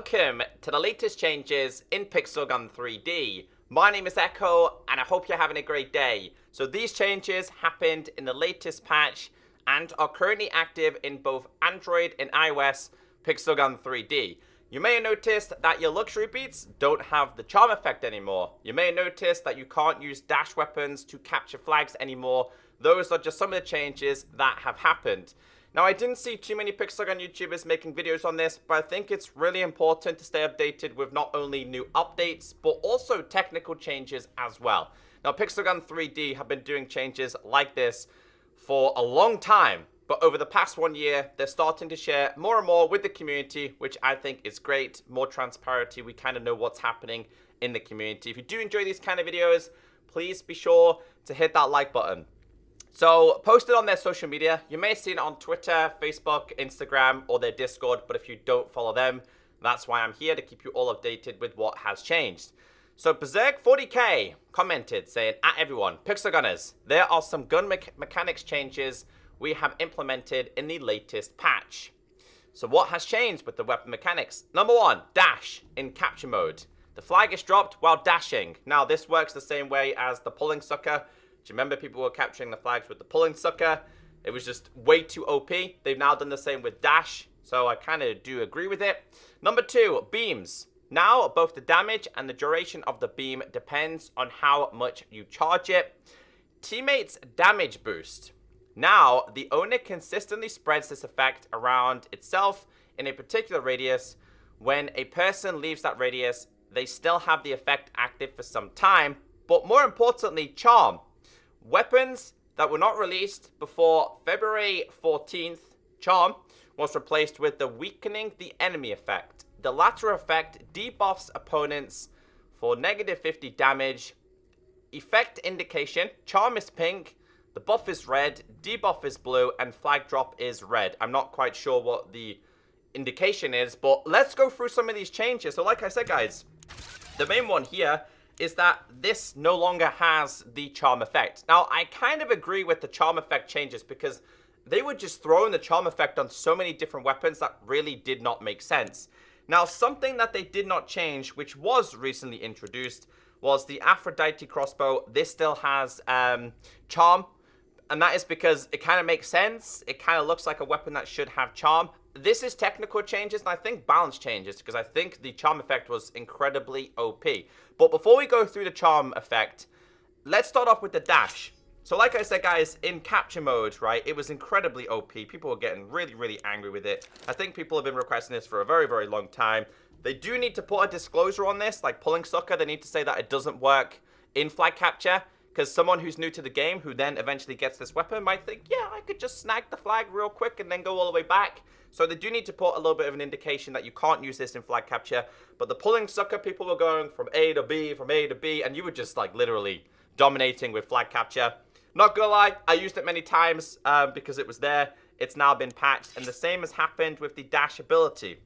welcome to the latest changes in Pixel Gun 3D. My name is ECKO, and I hope you're having a great day. So these changes happened in the latest patch and are currently active in both Android and iOS Pixel Gun 3D. You may have noticed that your luxury beats don't have the charm effect anymore. You may have noticed that you can't use dash weapons to capture flags anymore. Those are just some of the changes that have happened. Now, I didn't see too many Pixel Gun YouTubers making videos on this, but I think it's really important to stay updated with not only new updates, but also technical changes as well. Now, Pixel Gun 3D have been doing changes like this for a long time, but over the past 1 year, they're starting to share more and more with the community, which I think is great. More transparency, we kind of know what's happening in the community. If you do enjoy these kind of videos, please be sure to hit that like button. So, posted on their social media, you may have seen it on Twitter, Facebook, Instagram, or their Discord, but if you don't follow them, that's why I'm here, to keep you all updated with what has changed. So, Berserk40k commented saying, at everyone, Pixel Gunners, there are some gun mechanics changes we have implemented in the latest patch. So, what has changed with the weapon mechanics? Number 1, dash in capture mode. The flag is dropped while dashing. Now, this works the same way as the pulling sucker. Do you remember people were capturing the flags with the pulling sucker? It was just way too OP. They've now done the same with dash, so I kind of do agree with it. Number 2, beams. Now, both the damage and the duration of the beam depends on how much you charge it. Teammates damage boost. Now, the owner consistently spreads this effect around itself in a particular radius. When a person leaves that radius, they still have the effect active for some time, but more importantly, charm. Weapons that were not released before February 14th, charm was replaced with the weakening the enemy effect. The latter effect debuffs opponents for negative 50 damage. Effect indication, charm is pink, the buff is red, debuff is blue, and flag drop is red. I'm not quite sure what the indication is, but let's go through some of these changes. So like I said, guys, the main one here is that this no longer has the charm effect. Now, I kind of agree with the charm effect changes because they were just throwing the charm effect on so many different weapons that really did not make sense. Now, something that they did not change, which was recently introduced, was the Aphrodite crossbow. This still has charm, and that is because it kind of makes sense. It kind of looks like a weapon that should have charm. This is technical changes, and I think balance changes, because I think the charm effect was incredibly OP. But before we go through the charm effect, let's start off with the dash. So like I said, guys, in capture mode, right, it was incredibly OP. People were getting really, really angry with it. I think people have been requesting this for a very, very long time. They do need to put a disclosure on this, like pulling sucker. They need to say that it doesn't work in flag capture, because someone who's new to the game, who then eventually gets this weapon, might think, yeah, I could just snag the flag real quick and then go all the way back. So they do need to put a little bit of an indication that you can't use this in flag capture. But the pulling sucker, people were going from A to B, from A to B, and you were just like literally dominating with flag capture. Not gonna lie, I used it many times because it was there. It's now been patched, and the same has happened with the dash ability.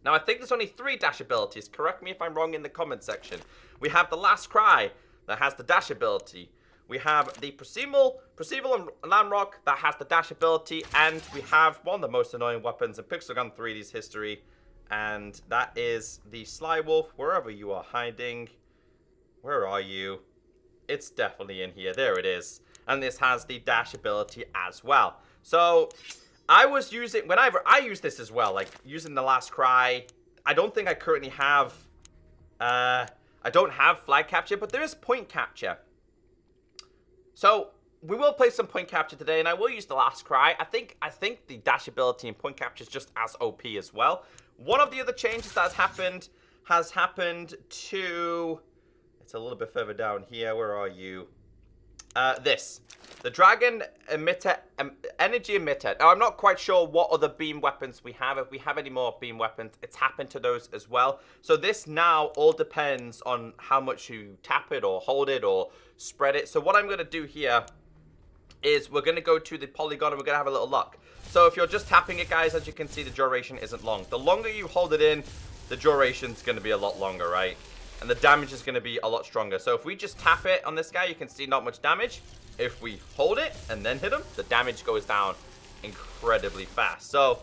Now, I think there's only 3 dash abilities. Correct me if I'm wrong in the comment section. We have the Last Cry that has the dash ability. We have the Percival and Landrock that has the dash ability, and we have one of the most annoying weapons in Pixel Gun 3D's history, and that is the Sly Wolf. Wherever you are hiding, where are you? It's definitely in here. There it is. And this has the dash ability as well. So I was using, whenever I use this as well, like using the Last Cry. I don't think I currently have, I don't have flag capture, but there is point capture. So we will play some point capture today, and I will use the Last Cry. I think the dash ability and point capture is just as OP as well. One of the other changes that has happened to, it's a little bit further down here. Where are you? The Dragon Emitter, Energy Emitter. Now, I'm not quite sure what other beam weapons we have. If we have any more beam weapons, it's happened to those as well. So this now all depends on how much you tap it or hold it or spread it. So what I'm going to do here is we're going to go to the polygon and we're going to have a little look. So if you're just tapping it, guys, as you can see, the duration isn't long. The longer you hold it in, the duration's going to be a lot longer, right? And the damage is going to be a lot stronger. So if we just tap it on this guy, you can see not much damage. If we hold it and then hit him, the damage goes down incredibly fast. So,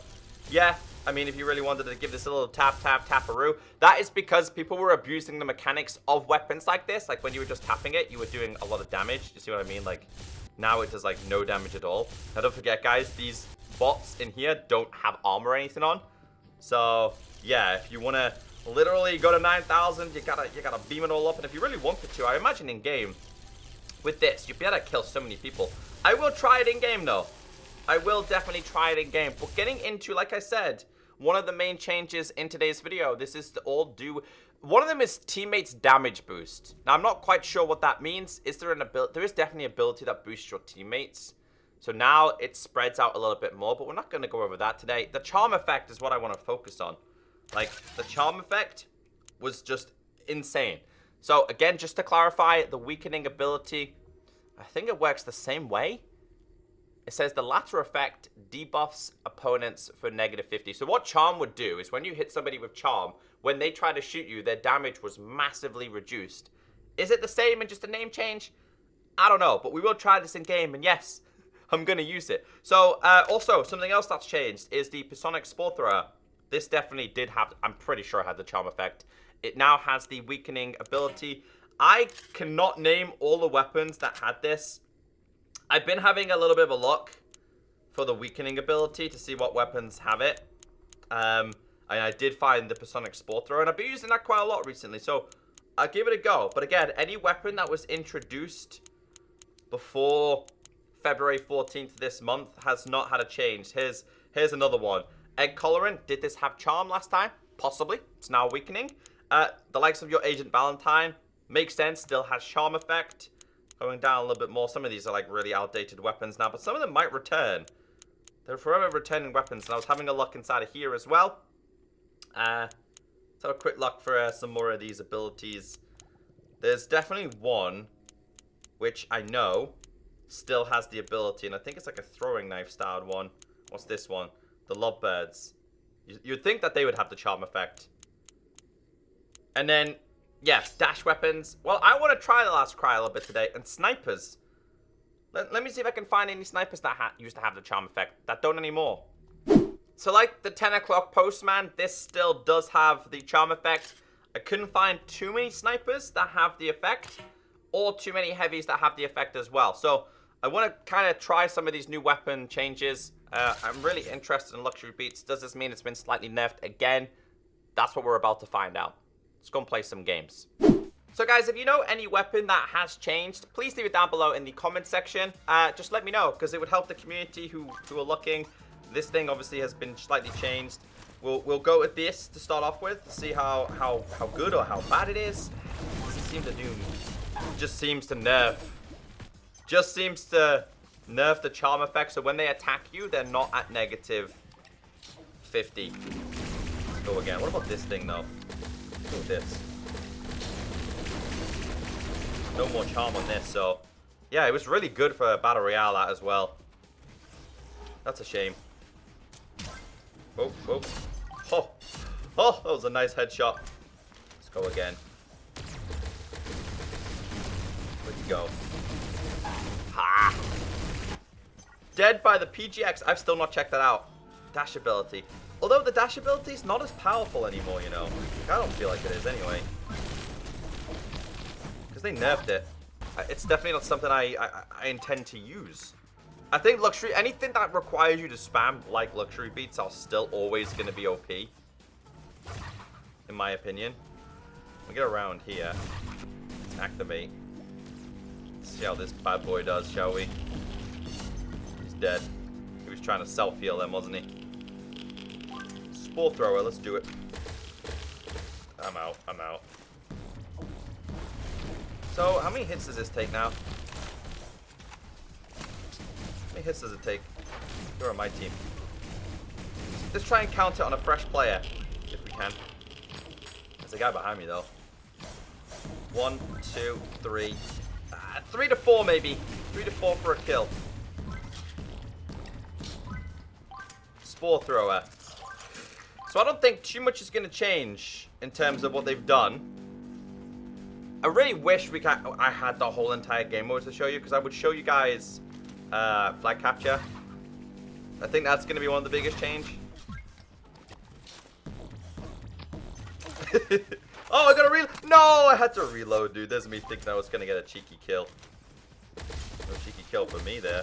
yeah, I mean, if you really wanted to give this a little taparoo, that is because people were abusing the mechanics of weapons like this. Like, when you were just tapping it, you were doing a lot of damage. You see what I mean? Like, now it does, like, no damage at all. Now, don't forget, guys, these bots in here don't have armor or anything on. So, yeah, if you want to literally go to 9,000, you gotta beam it all up. And if you really wanted to, I imagine in-game, with this, you'd be able to kill so many people. I will try it in-game, though. I will definitely try it in-game. But getting into, like I said, one of the main changes in today's video, this is to all do... One of them is teammates damage boost. Now, I'm not quite sure what that means. Is there an ability? There is definitely an ability that boosts your teammates. So now it spreads out a little bit more, but we're not going to go over that today. The charm effect is what I want to focus on. Like, the charm effect was just insane. So, again, just to clarify, the weakening ability, I think it works the same way. It says the latter effect debuffs opponents for -50. So what charm would do is when you hit somebody with charm, when they try to shoot you, their damage was massively reduced. Is it the same and just a name change? I don't know, but we will try this in game, and yes, I'm going to use it. So, also, something else that's changed is the Personic Spore Thrower. This definitely did have, I'm pretty sure it had the charm effect. It now has the weakening ability. I cannot name all the weapons that had this. I've been having a little bit of a look for the weakening ability to see what weapons have it. And I did find the Personic Spore Thrower, and I've been using that quite a lot recently, so I'll give it a go. But again, any weapon that was introduced before February 14th this month has not had a change. Here's another one. Egg Colorant. Did this have charm last time? Possibly. It's now weakening. The likes of your Agent Valentine. Makes sense. Still has charm effect. Going down a little bit more. Some of these are like really outdated weapons now, but some of them might return. They're forever returning weapons, and I was having a look inside of here as well. Let's have a quick look for some more of these abilities. There's definitely one which I know still has the ability, and I think it's like a throwing knife styled one. What's this one? The Lovebirds. You'd think that they would have the charm effect. And then, yeah, dash weapons. Well, I want to try the Last Cry a little bit today. And snipers. Let me see if I can find any snipers that used to have the charm effect that don't anymore. So like the 10 o'clock postman, this still does have the charm effect. I couldn't find too many snipers that have the effect, or too many heavies that have the effect as well. So I want to kind of try some of these new weapon changes. I'm really interested in Luxury Beats. Does this mean it's been slightly nerfed again? That's what we're about to find out. Let's go and play some games. So guys, if you know any weapon that has changed, please leave it down below in the comment section. Just let me know, because it would help the community who are looking. This thing obviously has been slightly changed. We'll go with this to start off with, to see how good or how bad it is. It doesn't seem to do. Just seems to nerf. Just seems to nerf the charm effect, so when they attack you, they're not at -50. Let's go again. What about this thing though? Let's go with this. No more charm on this, so yeah, it was really good for Battle Royale that as well. That's a shame. Oh, oh, oh, oh, that was a nice headshot. Let's go again. Where'd you go? Ha! Dead by the PGX. I've still not checked that out. Dash ability. Although the dash ability is not as powerful anymore, you know. I don't feel like it is anyway. Because they nerfed it. It's definitely not something I intend to use. I think luxury, anything that requires you to spam like Luxury Beats are still always going to be OP. In my opinion. We get around here. Let's activate. Let's see how this bad boy does, shall we? He's dead. He was trying to self-heal them, wasn't he? Spore Thrower, let's do it. I'm out, I'm out. So, how many hits does this take now? How many hits does it take? You're on my team. Let's try and count it on a fresh player, if we can. There's a guy behind me, though. 1, 2, 3. 3 to 4, maybe. 3 to 4 for a kill. Spore Thrower. So I don't think too much is going to change in terms of what they've done. I really wish I had the whole entire game mode to show you, because I would show you guys flag capture. I think that's going to be one of the biggest change. Oh, I gotta reload. No, I had to reload, dude. There's me thinking I was gonna get a cheeky kill. No cheeky kill for me there.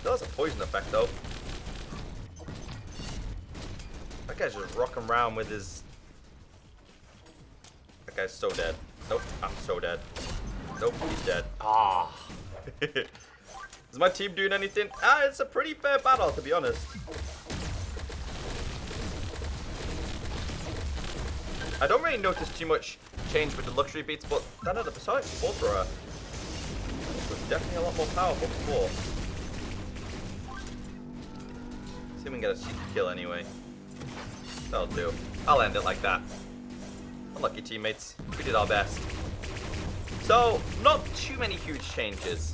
Still has a poison effect, though. That guy's just rocking around with his... That guy's so dead. Nope, I'm so dead. Nope, he's dead. Ah. Is my team doing anything? Ah, it's a pretty fair battle, to be honest. I don't really notice too much change with the luxury beats, but that other Sonic Spore Thrower was definitely a lot more powerful before. See if we can get a cheeky kill anyway. That'll do. I'll end it like that. Unlucky teammates. We did our best. So, not too many huge changes.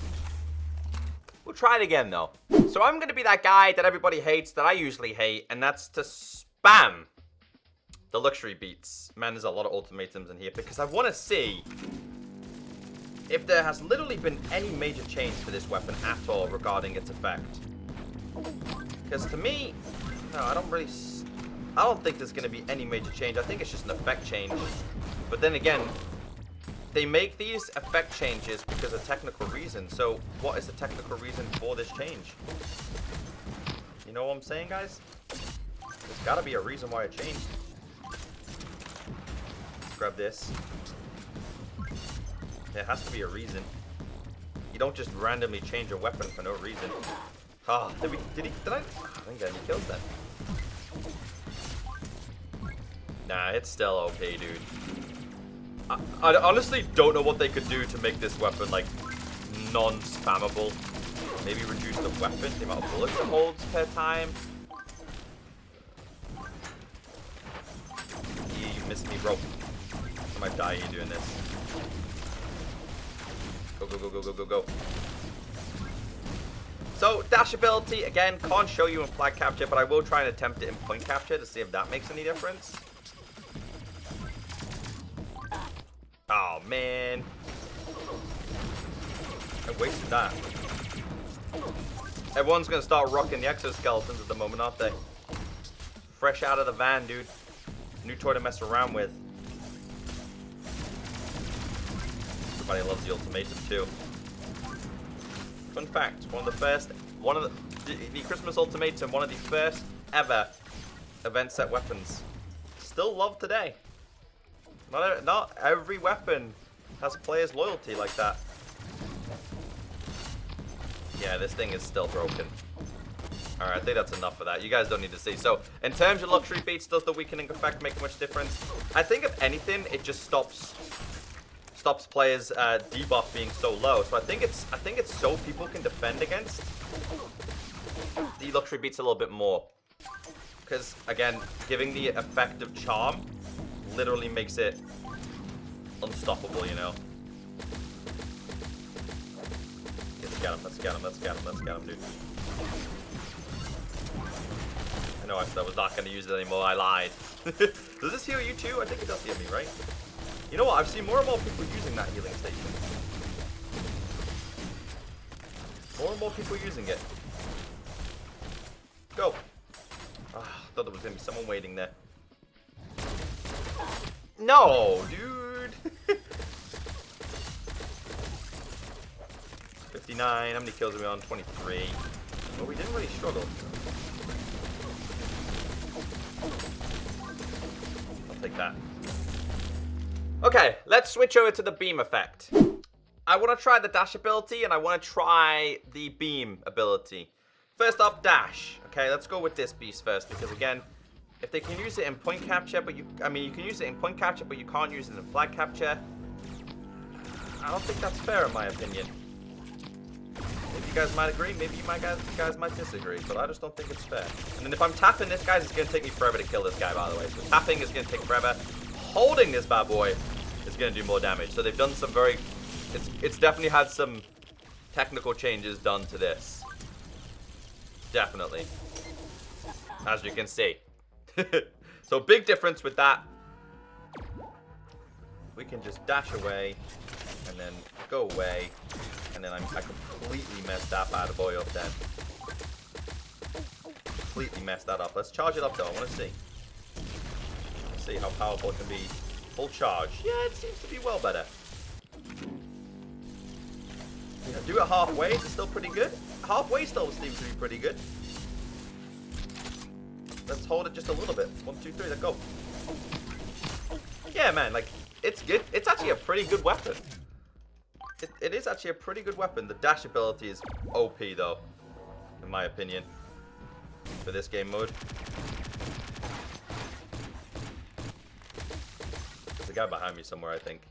We'll try it again, though. So I'm going to be that guy that everybody hates, that I usually hate, and that's to spam the luxury beats. Man, there's a lot of ultimatums in here, because I want to see if there has literally been any major change to this weapon at all regarding its effect. Because to me, no, I don't think there's going to be any major change. I think it's just an effect change. But then again, they make these effect changes because of technical reasons. So what is the technical reason for this change? You know what I'm saying, guys? There's got to be a reason why it changed. Let's grab this. There has to be a reason. You don't just randomly change a weapon for no reason. Ah, did I didn't get any kills then. Nah, it's still okay, dude. I honestly don't know what they could do to make this weapon, like, non-spammable. Maybe reduce the weapon, the amount of bullets it holds per time. You missed me, bro. I might die you doing this. Go, go, go, go, go, go, go. So, dash ability, again, can't show you in flag capture, but I will try and attempt it in point capture to see if that makes any difference. Oh, man. I wasted that. Everyone's going to start rocking the exoskeletons at the moment, aren't they? Fresh out of the van, dude. New toy to mess around with. Everybody loves the ultimatum, too. Fun fact, the Christmas ultimatum, one of the first ever event set weapons. Still loved today. Not every weapon has players' loyalty like that. Yeah, this thing is still broken. Alright, I think that's enough for that. You guys don't need to see. So, in terms of luxury beats, does the weakening effect make much difference? I think if anything, it just stops players' debuff being so low. So I think it's so people can defend against the luxury beats a little bit more. Because again, giving the effect of charm literally makes it unstoppable, you know. Let's get him, let's get him, let's get him, let's get him, dude. I know I said I was not going to use it anymore, I lied. Does this heal you too? I think it does heal me, right? You know what, I've seen more and more people using that healing station. More and more people using it. Go. I thought there was going to be someone waiting there. No, dude. 59. How many kills are we on? 23. Well, we didn't really struggle. I'll take that. Okay, let's switch over to the beam effect. I want to try the dash ability, and I want to try the beam ability. First up, dash. Okay, let's go with this beast first, because again, if they can use it in point capture, but you can use it in point capture, but you can't use it in flag capture. I don't think that's fair, in my opinion. Maybe you guys might agree, maybe you guys might disagree, but I just don't think it's fair. And then if I'm tapping this guy, it's going to take me forever to kill this guy, by the way. So tapping is going to take forever. Holding this bad boy is going to do more damage. So they've done some very... It's definitely had some technical changes done to this. Definitely. As you can see. So big difference with that. We can just dash away and then go away, and then I completely messed that bad boy up then. Completely messed that up. Let's charge it up though, I want to see. see how powerful it can be. Full charge. Yeah, it seems to be well better. You know, do it halfway, it's still pretty good. Halfway still seems to be pretty good. Let's hold it just a little bit. 1, 2, 3, let's go. Yeah, man, like, it's good. It's actually a pretty good weapon. It is actually a pretty good weapon. The dash ability is OP, though, in my opinion, for this game mode. There's a guy behind me somewhere, I think.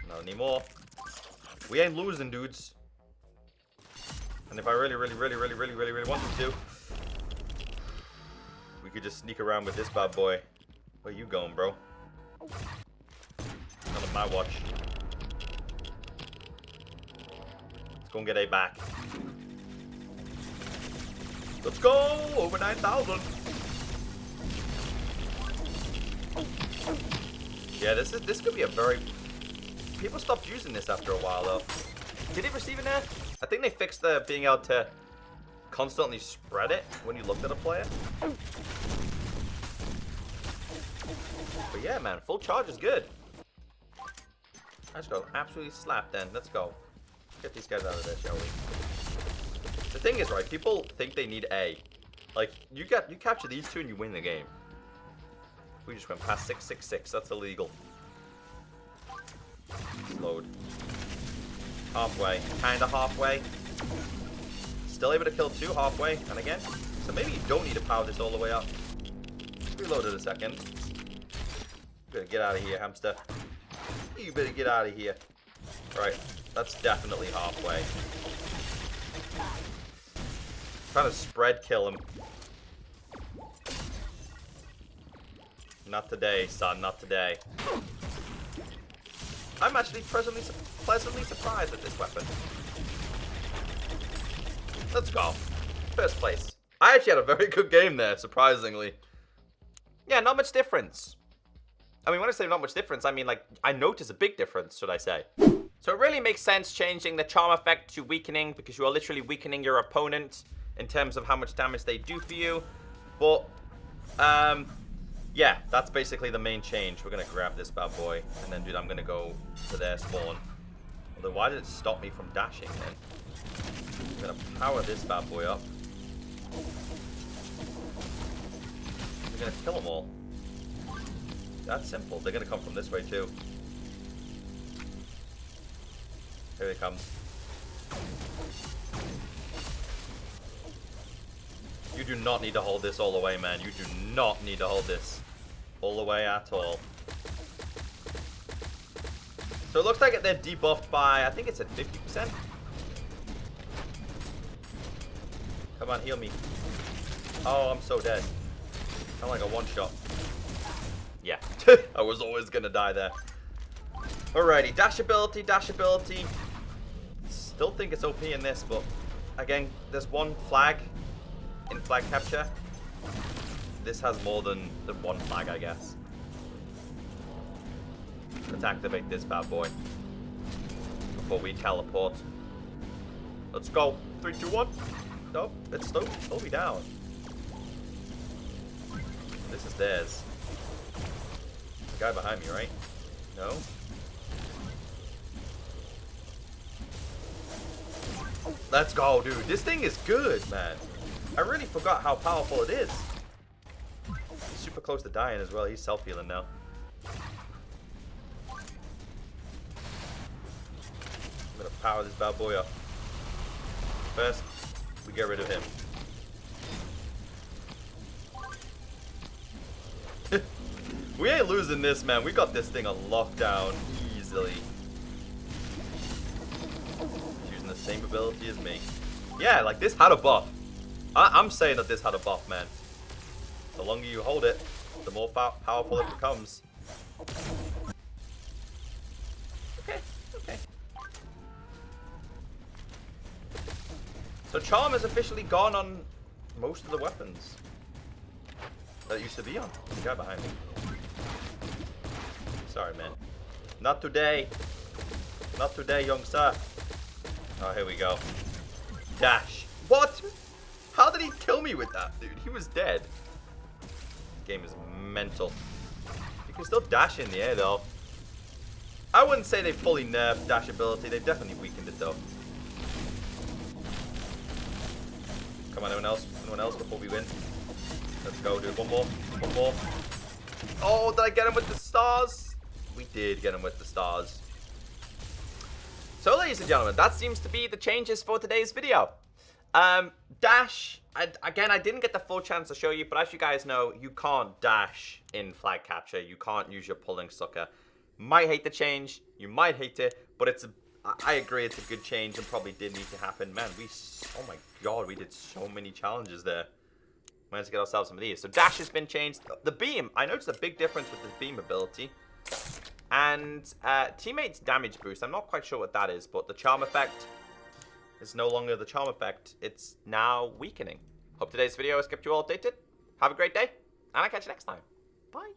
Not anymore. We ain't losing, dudes. And if I really wanted to, we could just sneak around with this bad boy. Where you going, bro? Not on my watch. Let's go and get A back. Let's go! Over 9,000. Yeah, this could be a very... People stopped using this after a while, though. Did it receive a nerf? I think they fixed the being able to constantly spread it when you looked at a player. But yeah, man, full charge is good. Let's go. Absolutely slap then. Let's go. Get these guys out of there, shall we? The thing is, right, people think they need A. Like, you capture these two and you win the game. We just went past 666. That's illegal. Slowed. Halfway. Kinda halfway. Still able to kill 2 halfway. And again. So maybe you don't need to power this all the way up. Reload it a second. You better get out of here, hamster. You better get out of here. Right. That's definitely halfway. Trying to spread kill him. Not today, son. Not today. I'm actually pleasantly surprised at this weapon. Let's go. First place. I actually had a very good game there, surprisingly. Yeah, not much difference. I mean, when I say not much difference, I mean, like, I notice a big difference, should I say. So it really makes sense changing the charm effect to weakening, because you are literally weakening your opponent in terms of how much damage they do for you. But, yeah, that's basically the main change. We're going to grab this bad boy, and then, dude, I'm going to go to their spawn. Although, why did it stop me from dashing, then? I'm going to power this bad boy up. We're going to kill them all. That's simple. They're going to come from this way, too. Here it comes. You do not need to hold this all the way, man. You do not need to hold this all the way at all. So it looks like they're debuffed by, I think it's at 50%. Come on, heal me. Oh, I'm so dead. Kind of like a one-shot. Yeah, I was always going to die there. Alrighty, dash ability, dash ability. Still think it's OP in this, but again, there's one flag in flag capture. This has more than one flag, I guess. Let's activate this bad boy before we teleport. Let's go. 3, 2, 1. Nope, it's slow me down. This is theirs. The guy behind me, right? No? Let's go, dude. This thing is good, man. I really forgot how powerful it is. He's super close to dying as well. He's self-healing now. I'm gonna power this bad boy up. First, we get rid of him. We ain't losing this, man. We got this thing on lockdown easily. Using the same ability as me. Yeah, like this had a buff. I'm saying that this had a buff, man. The longer you hold it, the more powerful it becomes. Okay, okay. So charm is officially gone on most of the weapons that it used to be on. There's a guy behind me. Sorry, man. Not today. Not today, young sir. Oh, here we go. Dash. What? How did he kill me with that, dude? He was dead. game is mental. You can still dash in the air, though. I wouldn't say they fully nerfed dash ability. They've definitely weakened it, though. Come on, anyone else? Anyone else before we win? Let's go, dude. One more. One more. Oh, did I get him with the stars? We did get him with the stars. So, ladies and gentlemen, that seems to be the changes for today's video. Dash. Again, I didn't get the full chance to show you, but as you guys know, you can't dash in flag capture. You can't use your pulling sucker. Might hate the change. You might hate it, but I agree it's a good change and probably did need to happen. Man, oh my god, we did so many challenges there. Managed to get ourselves some of these. So dash has been changed. The beam, I noticed a big difference with the beam ability. And teammates damage boost. I'm not quite sure what that is, but the charm effect is no longer the charm effect. It's now weakening. Hope today's video has kept you all updated. Have a great day, and I'll catch you next time. Bye.